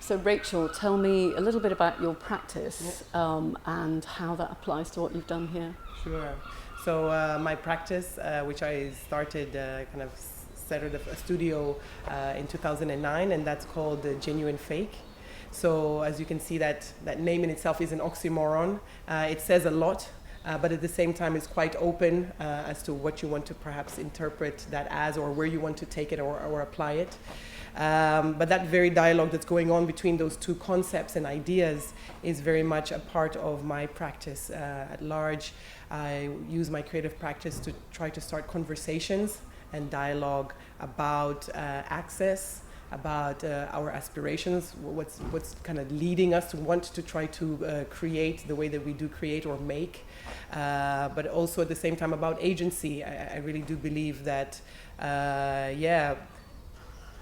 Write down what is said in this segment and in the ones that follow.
So Rachel, tell me a little bit about your practice and how that applies to what you've done here. Sure. So my practice, which I started started a studio in 2009, and that's called Genuinefake. So as you can see, that name in itself is an oxymoron. It says a lot, but at the same time it's quite open as to what you want to perhaps interpret that as, or where you want to take it or apply it. But that very dialogue that's going on between those two concepts and ideas is very much a part of my practice at large. I use my creative practice to try to start conversations and dialogue about access, about our aspirations, what's kind of leading us to want to try to create the way that we do create or make, but also at the same time about agency. I really do believe that,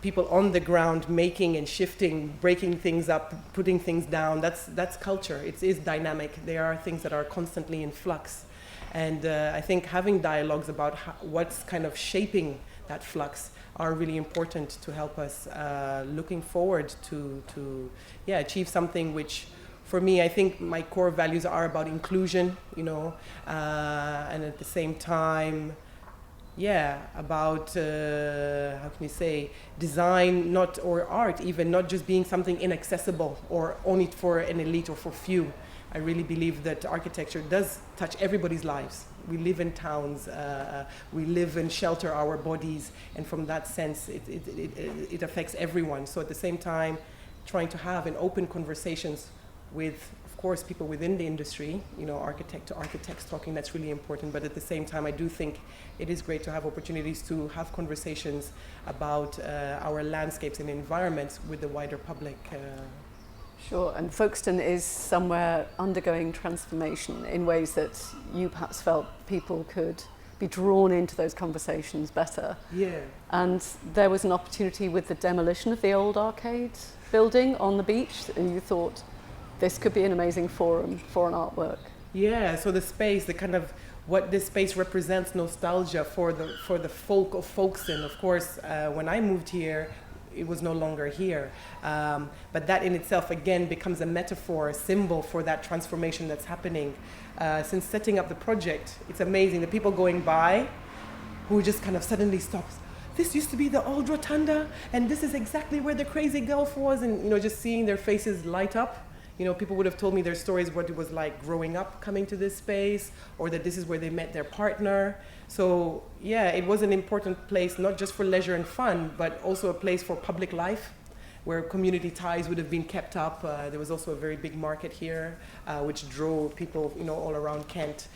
people on the ground making and shifting, breaking things up, putting things down, that's culture. It is dynamic. There are things that are constantly in flux. And I think having dialogues about what's kind of shaping that flux are really important to help us looking forward to achieve something which, for me, I think my core values are about inclusion, and at the same time, about how can you say, design, or art even, not just being something inaccessible or only for an elite or for few. I really believe that architecture does touch everybody's lives. We live in towns, we live and shelter our bodies, and from that sense it affects everyone. So at the same time, trying to have an open conversations with, of course, people within the industry, architect to architects talking, that's really important. But at the same time, I do think it is great to have opportunities to have conversations about our landscapes and environments with the wider public. Sure, and Folkestone is somewhere undergoing transformation in ways that you perhaps felt people could be drawn into those conversations better. Yeah. And there was an opportunity with the demolition of the old arcade building on the beach, and you thought, this could be an amazing forum for an artwork. Yeah, so the space, the kind of what this space represents, nostalgia for the folk of Folkestone. Of course, when I moved here, it was no longer here. But that in itself, again, becomes a metaphor, a symbol for that transformation that's happening. Since setting up the project, it's amazing. The people going by who just kind of suddenly stops. This used to be the old Rotunda, and this is exactly where the crazy Gulf was. And, just seeing their faces light up. People would have told me their stories, what it was like growing up, coming to this space, or that this is where they met their partner. So it was an important place, not just for leisure and fun, but also a place for public life, where community ties would have been kept up. There was also a very big market here, which drew people, all around Kent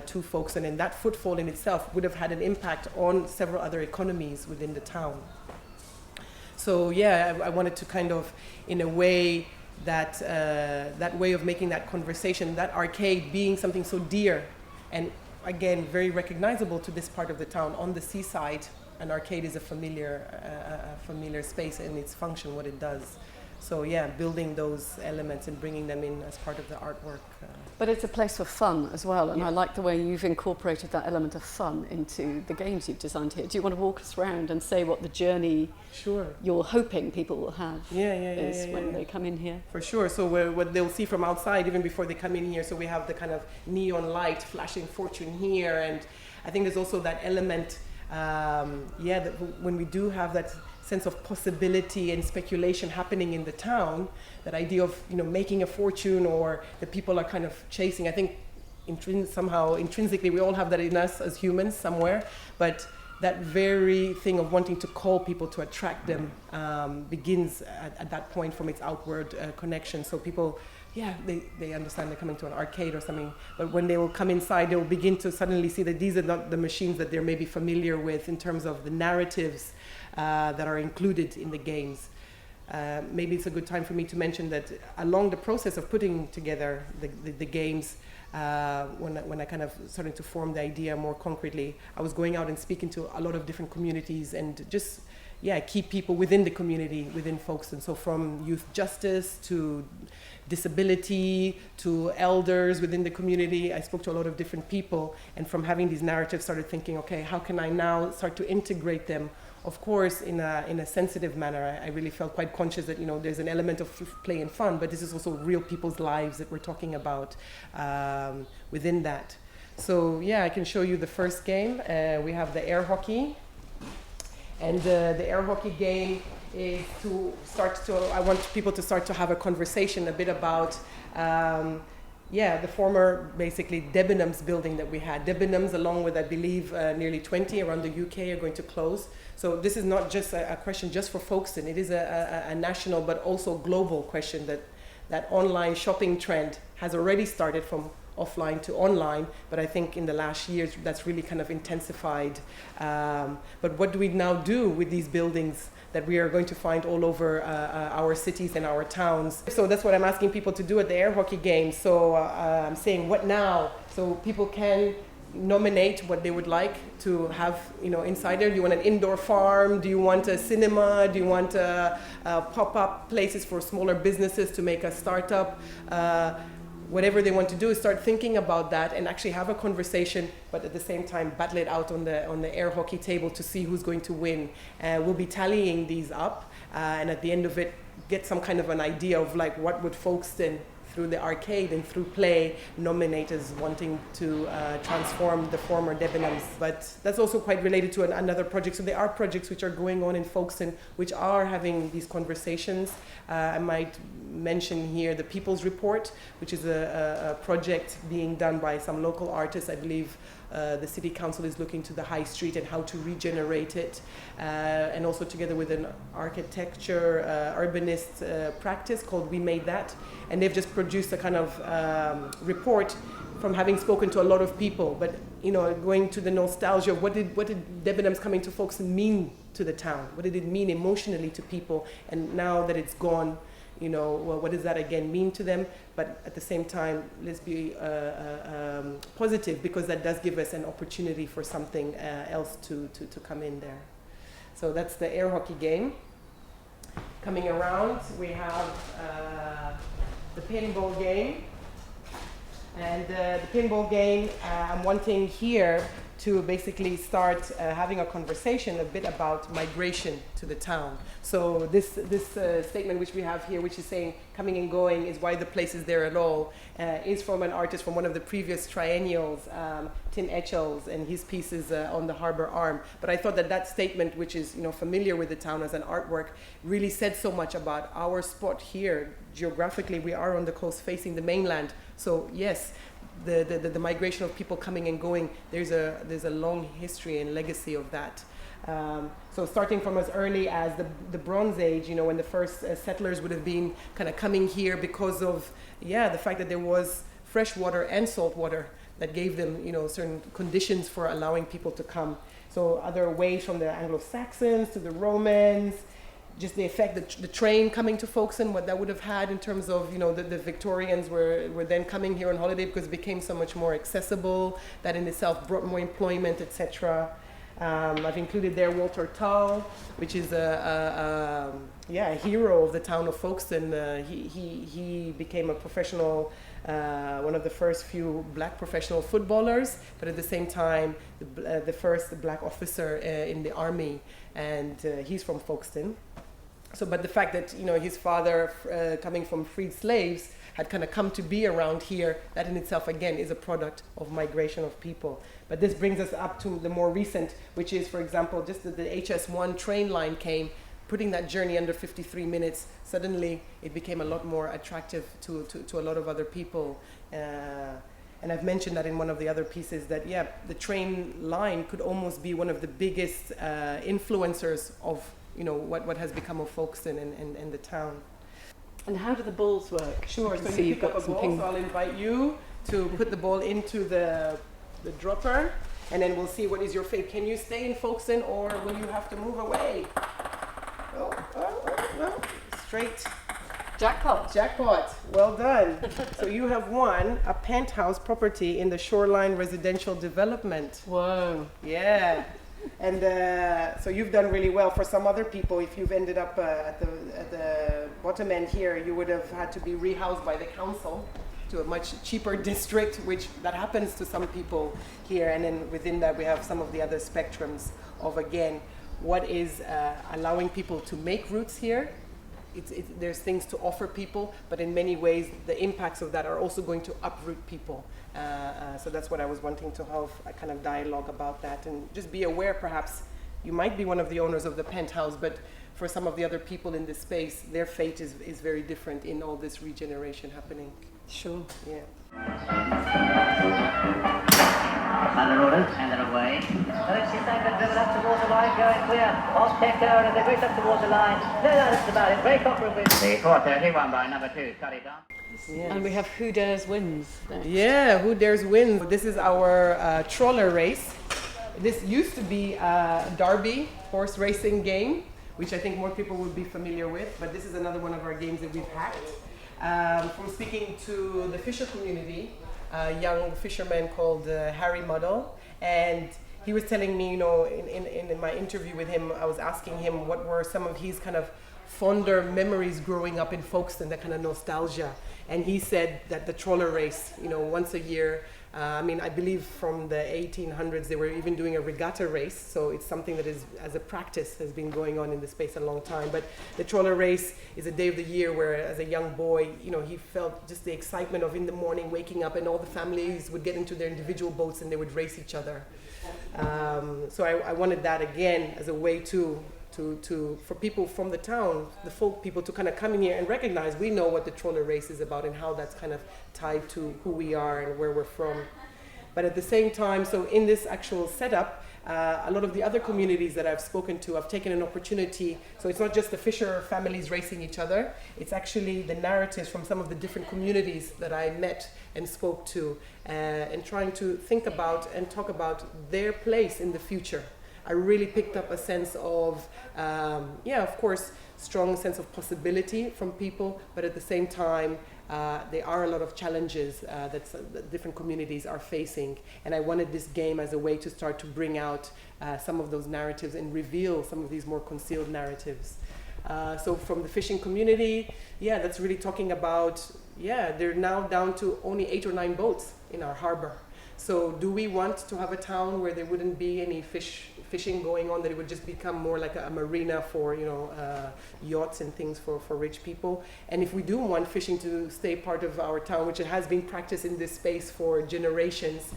to Folkestone, and that footfall in itself would have had an impact on several other economies within the town. So I wanted to kind of, in a way, that way of making that conversation, that arcade being something so dear and again very recognizable to this part of the town on the seaside. An arcade is a familiar space in its function, what it does. So building those elements and bringing them in as part of the artwork. But it's a place for fun as well, and I like the way you've incorporated that element of fun into the games you've designed here. Do you want to walk us around and say what the journey you're hoping people will have when they come in here? For sure. So what they'll see from outside, even before they come in here, so we have the kind of neon light flashing fortune here, and I think there's also that element, that when we do have that sense of possibility and speculation happening in the town, that idea of making a fortune, or that people are kind of chasing. I think somehow intrinsically we all have that in us as humans somewhere, but that very thing of wanting to call people, to attract them, begins at that point from its outward connection. So people, they understand they're coming to an arcade or something, but when they will come inside, they will begin to suddenly see that these are not the machines that they're maybe familiar with in terms of the narratives that are included in the games. Maybe it's a good time for me to mention that along the process of putting together the games, when I kind of started to form the idea more concretely, I was going out and speaking to a lot of different communities and just keep people within the community, within Folkestone. So from youth justice to disability to elders within the community. I spoke to a lot of different people, and from having these narratives started thinking, okay, how can I now start to integrate them? Of course, in a sensitive manner. I really felt quite conscious that, you know, there's an element of play and fun, but this is also real people's lives that we're talking about within that. So yeah, I can show you the first game. We have the air hockey. And the air hockey game is I want people to start to have a conversation a bit about, the former, basically, Debenhams building that we had. Debenhams, along with, I believe, nearly 20 around the UK are going to close. So this is not just a question just for Folkestone. It is a national but also global question that online shopping trend has already started from offline to online, but I think in the last years that's really kind of intensified. But what do we now do with these buildings that we are going to find all over our cities and our towns? So that's what I'm asking people to do at the air hockey game. So I'm saying, what now? So people can nominate what they would like to have, you know, inside there. Do you want an indoor farm? Do you want a cinema? Do you want pop-up places for smaller businesses to make a startup? Whatever they want to do is start thinking about that and actually have a conversation, but at the same time battle it out on the air hockey table to see who's going to win. We'll be tallying these up, and at the end of it get some kind of an idea of like what would Folkestone, through the arcade and through play, nominate as wanting to transform the former Debenhams. But that's also quite related to another project. So there are projects which are going on in Folkestone which are having these conversations. I might mention here the People's Report, which is a project being done by some local artists. I believe the city council is looking to the high street and how to regenerate it, and also together with an architecture urbanist practice called We Made That, and they've just produced a kind of report from having spoken to a lot of people, but you know, going to the nostalgia of what did Debenhams coming to Folkestone mean to the town? What did it mean emotionally to people? And now that it's gone, you know, well, what does that again mean to them? But at the same time, let's be positive, because that does give us an opportunity for something else to come in there. So that's the air hockey game. Coming around, we have the pinball game. And the pinball game, I'm wanting here to basically start having a conversation a bit about migration to the town. So this statement which we have here, which is saying coming and going is why the place is there at all, is from an artist from one of the previous triennials, Tim Etchells, and his piece is on the Harbour Arm. But I thought that statement, which is, you know, familiar with the town as an artwork, really said so much about our spot here. Geographically, we are on the coast facing the mainland. So yes, the migration of people coming and going, there's a long history and legacy of that. So starting from as early as the Bronze Age, you know, when the first settlers would have been kind of coming here because of, the fact that there was fresh water and salt water that gave them, you know, certain conditions for allowing people to come. So other ways from the Anglo-Saxons to the Romans, just the effect that the train coming to Folkestone, what that would have had in terms of, you know, the Victorians were then coming here on holiday because it became so much more accessible. That in itself brought more employment, etc. I've included there Walter Tull, which is a hero of the town of Folkestone. He became a professional, one of the first few black professional footballers, but at the same time the first black officer in the army, and he's from Folkestone. So, but the fact that, you know, his father, coming from freed slaves, had kind of come to be around here, that in itself, again, is a product of migration of people. But this brings us up to the more recent, which is, for example, just that the HS1 train line came, putting that journey under 53 minutes, suddenly it became a lot more attractive to a lot of other people. And I've mentioned that in one of the other pieces that, the train line could almost be one of the biggest influencers of, you know, what has become of Folkestone and the town. And how do the balls work? Sure, so you pick up a ball, so I'll invite you to put the ball into the dropper, and then we'll see what is your fate. Can you stay in Folkestone, or will you have to move away? No. Straight. Jackpot. Well done. So you have won a penthouse property in the Shoreline Residential Development. Whoa. Yeah. And so you've done really well. For some other people, if you've ended up at the bottom end here, you would have had to be rehoused by the council to a much cheaper district, which that happens to some people here. And then within that, we have some of the other spectrums of, again, what is allowing people to make roots here. There's things to offer people, but in many ways, the impacts of that are also going to uproot people. So that's what I was wanting to have a kind of dialogue about that, and just be aware, perhaps, you might be one of the owners of the penthouse, but for some of the other people in this space, their fate is very different in all this regeneration happening. Sure. Yeah. Under orders, and they're away. She's driven up towards the line, going clear. Off Tecker, and they've reached up towards the line. No, that's about it. Ray Cochran wins. The 4:30, won by number 2, Curry Dunn. Yes. And we have Who Dares Wins next. Yeah, Who Dares Wins. This is our trawler race. This used to be a derby horse racing game, which I think more people would be familiar with, but this is another one of our games that we've hacked. From speaking to the fisher community, a young fisherman called Harry Muddle, and he was telling me, in my interview with him, I was asking him what were some of his kind of fonder memories growing up in Folkestone, that kind of nostalgia. And he said that the trawler race, once a year, I believe from the 1800s, they were even doing a regatta race. So it's something that is, as a practice, has been going on in the space a long time. But the trawler race is a day of the year where, as a young boy, he felt just the excitement of in the morning waking up, and all the families would get into their individual boats and they would race each other. So I wanted that again as a way for people from the town, the folk people, to kind of come in here and recognize we know what the trawler race is about and how that's kind of tied to who we are and where we're from. But at the same time, so in this actual setup, a lot of the other communities that I've spoken to, I've taken an opportunity. So it's not just the fisher families racing each other, it's actually the narratives from some of the different communities that I met and spoke to, and trying to think about and talk about their place in the future. I really picked up a sense of, of course, strong sense of possibility from people, but at the same time, there are a lot of challenges that different communities are facing. And I wanted this game as a way to start to bring out some of those narratives and reveal some of these more concealed narratives. So from the fishing community, that's really talking about, they're now down to only 8 or 9 boats in our harbor. So do we want to have a town where there wouldn't be any fishing going on, that it would just become more like a marina for yachts and things for rich people? And if we do want fishing to stay part of our town, which it has been practiced in this space for generations,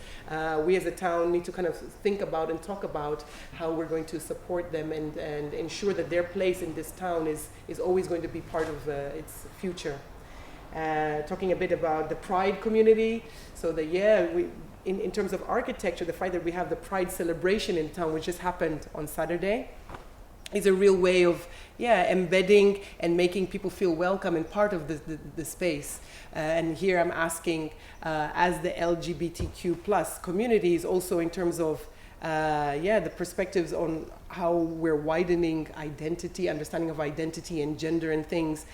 we as a town need to kind of think about and talk about how we're going to support them and ensure that their place in this town is always going to be part of its future. Talking a bit about the Pride community, so in terms of architecture, the fact that we have the Pride celebration in town, which just happened on Saturday, is a real way of embedding and making people feel welcome and part of the space. And here I'm asking, as the LGBTQ plus communities, also in terms of the perspectives on how we're widening identity, understanding of identity and gender and things,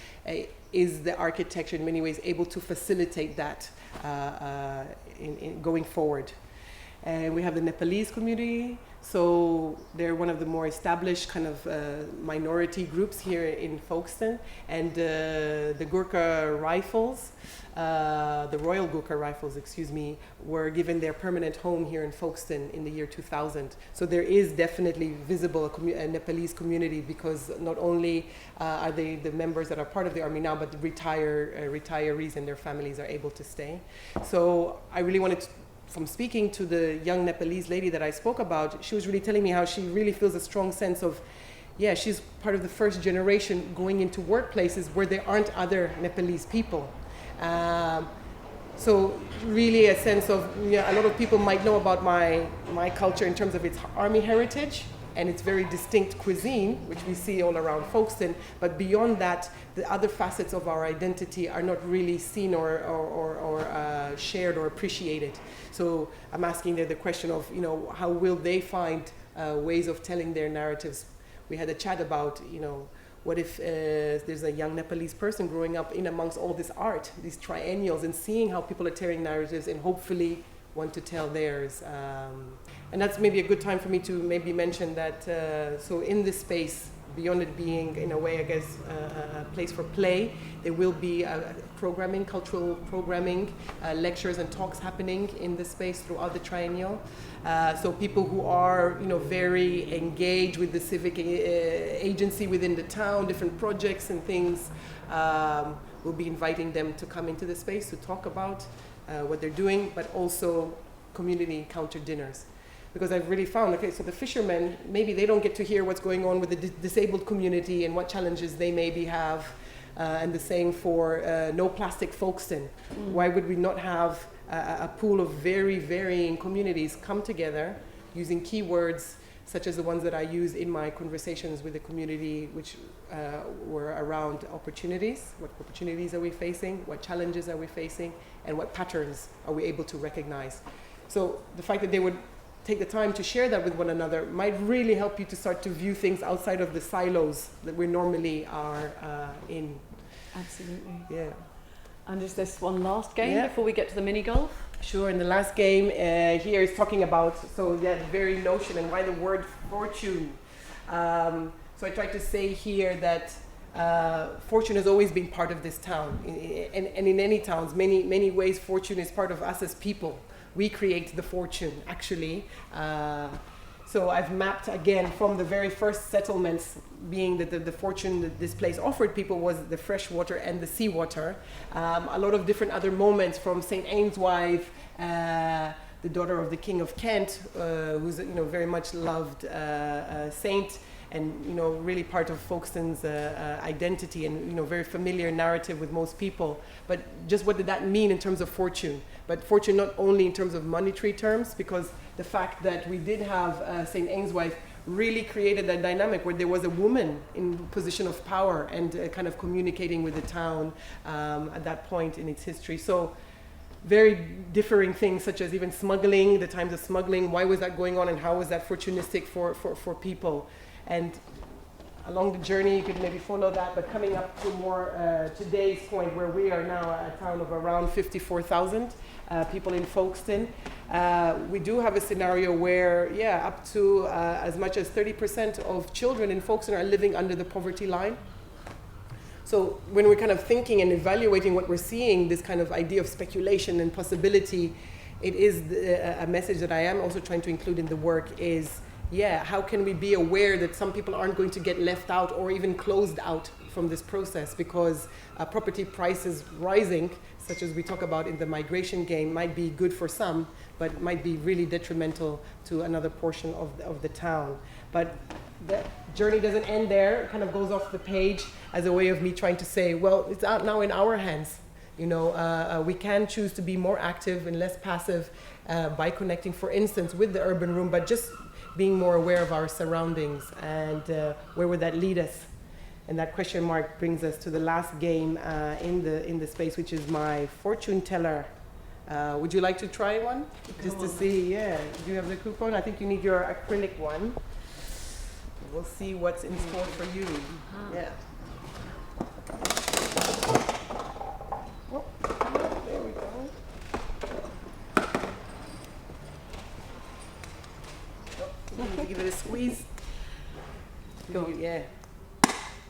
is the architecture in many ways able to facilitate that in going forward. And we have the Nepalese community, so they're one of the more established kind of minority groups here in Folkestone, and the Gurkha Rifles, the Royal Gurkha Rifles, were given their permanent home here in Folkestone in the year 2000. So there is definitely visible a Nepalese community, because not only are they the members that are part of the army now, but the retirees and their families are able to stay. So I really wanted to, from speaking to the young Nepalese lady that I spoke about, she was really telling me how she really feels a strong sense of, she's part of the first generation going into workplaces where there aren't other Nepalese people. So really a sense of, a lot of people might know about my culture in terms of its army heritage and its very distinct cuisine, which we see all around Folkestone, but beyond that, the other facets of our identity are not really seen or shared or appreciated. So I'm asking there the question of, how will they find ways of telling their narratives? We had a chat about, what if there's a young Nepalese person growing up in amongst all this art, these triennials, and seeing how people are telling narratives and hopefully want to tell theirs. And that's maybe a good time for me to maybe mention that, so in this space, beyond it being, in a way, I guess, a place for play, there will be programming, cultural programming, lectures and talks happening in this space throughout the Triennial. So people who are, very engaged with the civic agency within the town, different projects and things, we'll be inviting them to come into the space to talk about what they're doing, but also community encounter dinners. Because I've really found, okay, so the fishermen, maybe they don't get to hear what's going on with the disabled community and what challenges they maybe have. And the same for No Plastic Folkestone. Why would we not have a pool of very varying communities come together using keywords such as the ones that I use in my conversations with the community, which were around opportunities. What opportunities are we facing? What challenges are we facing? And what patterns are we able to recognize? So the fact that they would take the time to share that with one another might really help you to start to view things outside of the silos that we normally are in. Absolutely. Yeah. And is this one last game before we get to the mini golf? Sure, and the last game here is talking about, the very notion and why the word fortune. So I tried to say here that fortune has always been part of this town. And in any towns, many ways, fortune is part of us as people. We create the fortune, actually. So I've mapped, again, from the very first settlements, being that the fortune that this place offered people was the fresh water and the seawater. A lot of different other moments, from St. Anne's wife, the daughter of the King of Kent, who's very much loved saint, and really part of Folkestone's identity, and very familiar narrative with most people. But just what did that mean in terms of fortune? But fortune not only in terms of monetary terms, because the fact that we did have St. Anne's wife really created that dynamic where there was a woman in position of power and kind of communicating with the town at that point in its history. So very differing things, such as even smuggling, the times of smuggling, why was that going on and how was that fortunistic for people? And along the journey, you could maybe follow that, but coming up to more today's point, where we are now a town of around 54,000 people in Folkestone. We do have a scenario where, up to as much as 30% of children in Folkestone are living under the poverty line. So when we're kind of thinking and evaluating what we're seeing, this kind of idea of speculation and possibility, it is a message that I am also trying to include in the work is, how can we be aware that some people aren't going to get left out or even closed out from this process, because property prices rising, such as we talk about in the migration game, might be good for some, but might be really detrimental to another portion of the town. But the journey doesn't end there. It kind of goes off the page as a way of me trying to say, well, it's out now in our hands. We can choose to be more active and less passive by connecting, for instance, with the urban room, but just being more aware of our surroundings and where would that lead us? And that question mark brings us to the last game in the space, which is my fortune teller. Would you like to try one? Just to see, do you have the coupon? I think you need your acrylic one. We'll see what's in store for you. Yeah. Oh, there we go. You need to give it a squeeze. Go. Yeah.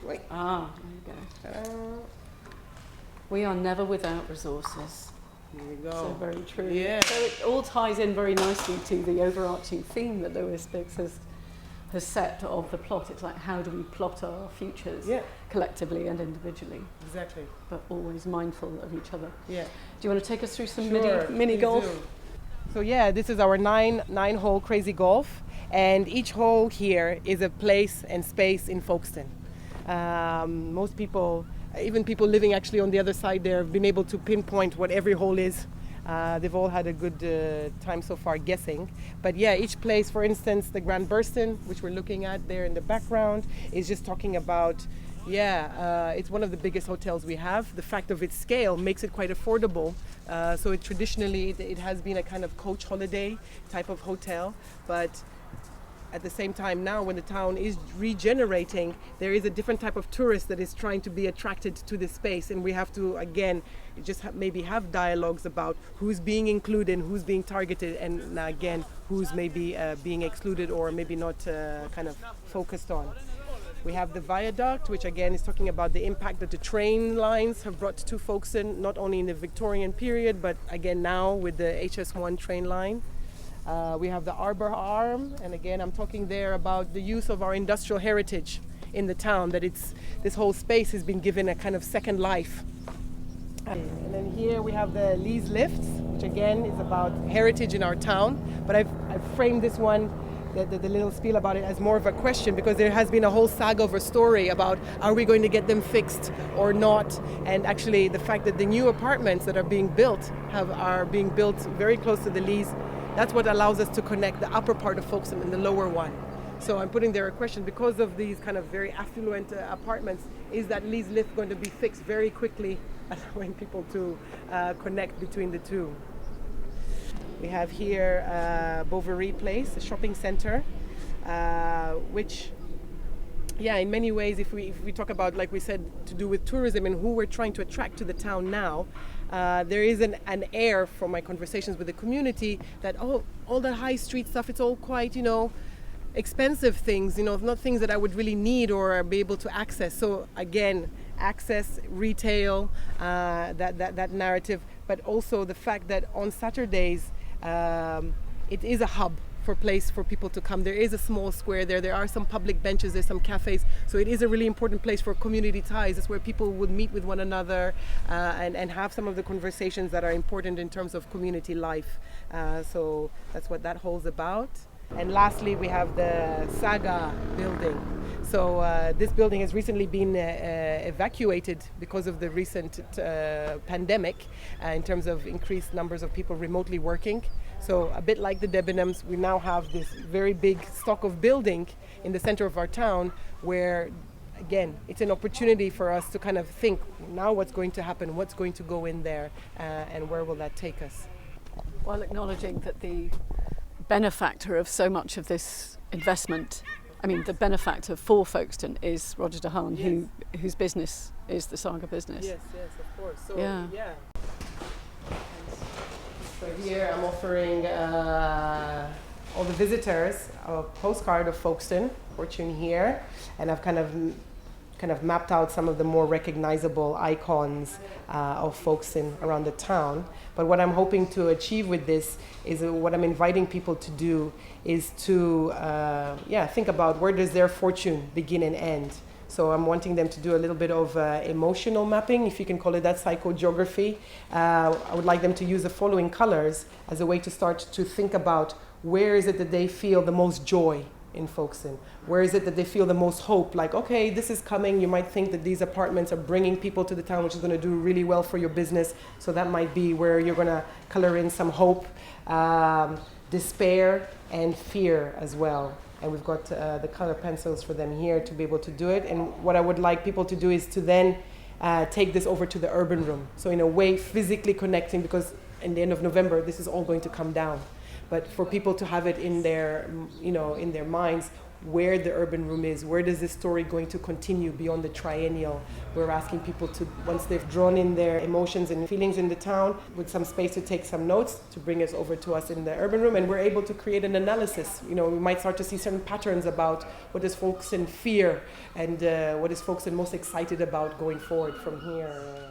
Wait. There you go. We are never without resources. Here we go. So very true. Yeah. So it all ties in very nicely to the overarching theme that Lewis Biggs has set of the plot. It's like, how do we plot our futures collectively and individually? Exactly. But always mindful of each other. Yeah. Do you want to take us through some Sure, mini golf? do. So this is our nine-hole crazy golf, and each hole here is a place and space in Folkestone. Most people, even people living actually on the other side there, have been able to pinpoint what every hole is. They've all had a good time so far guessing. But each place, for instance, the Grand Burston, which we're looking at there in the background, is just talking about, it's one of the biggest hotels we have. The fact of its scale makes it quite affordable. So traditionally, it has been a kind of coach holiday type of hotel. But at the same time now, when the town is regenerating, there is a different type of tourist that is trying to be attracted to this space, and we have to again just maybe have dialogues about who's being included, who's being targeted, and again who's maybe being excluded or maybe not kind of focused on. We have the viaduct, which again is talking about the impact that the train lines have brought to Folkestone, not only in the Victorian period, but again now with the HS1 train line. We have the Arbor Arm, and again I'm talking there about the use of our industrial heritage in the town, that this whole space has been given a kind of second life. And then here we have the Lee's Lifts, which again is about heritage in our town, but I've framed this one, the little spiel about it, as more of a question, because there has been a whole saga of a story about are we going to get them fixed or not, and actually the fact that the new apartments that are being built are being built very close to the Lees, that's what allows us to connect the upper part of Folkestone and the lower one. So I'm putting there a question, because of these kind of very affluent apartments, is that Lee's lift going to be fixed very quickly, allowing people to connect between the two? We have here Bovary Place, a shopping center, which, in many ways, if we talk about, like we said, to do with tourism and who we're trying to attract to the town now, there is an air from my conversations with the community that, all the high street stuff, it's all quite, expensive things, not things that I would really need or be able to access. So again, access, retail, that narrative, but also the fact that on Saturdays, it is a hub place for people to come. There is a small square there. There are some public benches. There's some cafes. So it is a really important place for community ties. It's where people would meet with one another and have some of the conversations that are important in terms of community life. So that's what that whole's about. And lastly, we have the Saga building. So this building has recently been evacuated because of the recent pandemic in terms of increased numbers of people remotely working. So a bit like the Debenhams, we now have this very big stock of building in the center of our town where, again, it's an opportunity for us to kind of think, now what's going to happen, what's going to go in there, and where will that take us? While acknowledging that the benefactor of so much of this investment, the benefactor for Folkestone is Roger de Haan, yes, whose business is the Saga business. Yes, of course. So, yeah. So here I'm offering all the visitors a postcard of Folkestone, fortune here, and I've kind of mapped out some of the more recognizable icons of Folkestone around the town. But what I'm hoping to achieve with this is what I'm inviting people to do is to think about where does their fortune begin and end. So I'm wanting them to do a little bit of emotional mapping, if you can call it that, psychogeography. I would like them to use the following colors as a way to start to think about where is it that they feel the most joy in Folkestone? Where is it that they feel the most hope? Like, okay, this is coming. You might think that these apartments are bringing people to the town, which is going to do really well for your business. So that might be where you're going to color in some hope, despair, and fear as well. And we've got the color pencils for them here to be able to do it. And what I would like people to do is to then take this over to the urban room. So in a way, physically connecting, because in the end of November, this is all going to come down. But for people to have it in their, in their minds, where the urban room is, where does this story going to continue beyond the Triennial? We're asking people to, once they've drawn in their emotions and feelings in the town, with some space to take some notes, to bring us over to us in the urban room, and we're able to create an analysis. We might start to see certain patterns about what does Folkestone fear, and what is Folkestone most excited about going forward from here.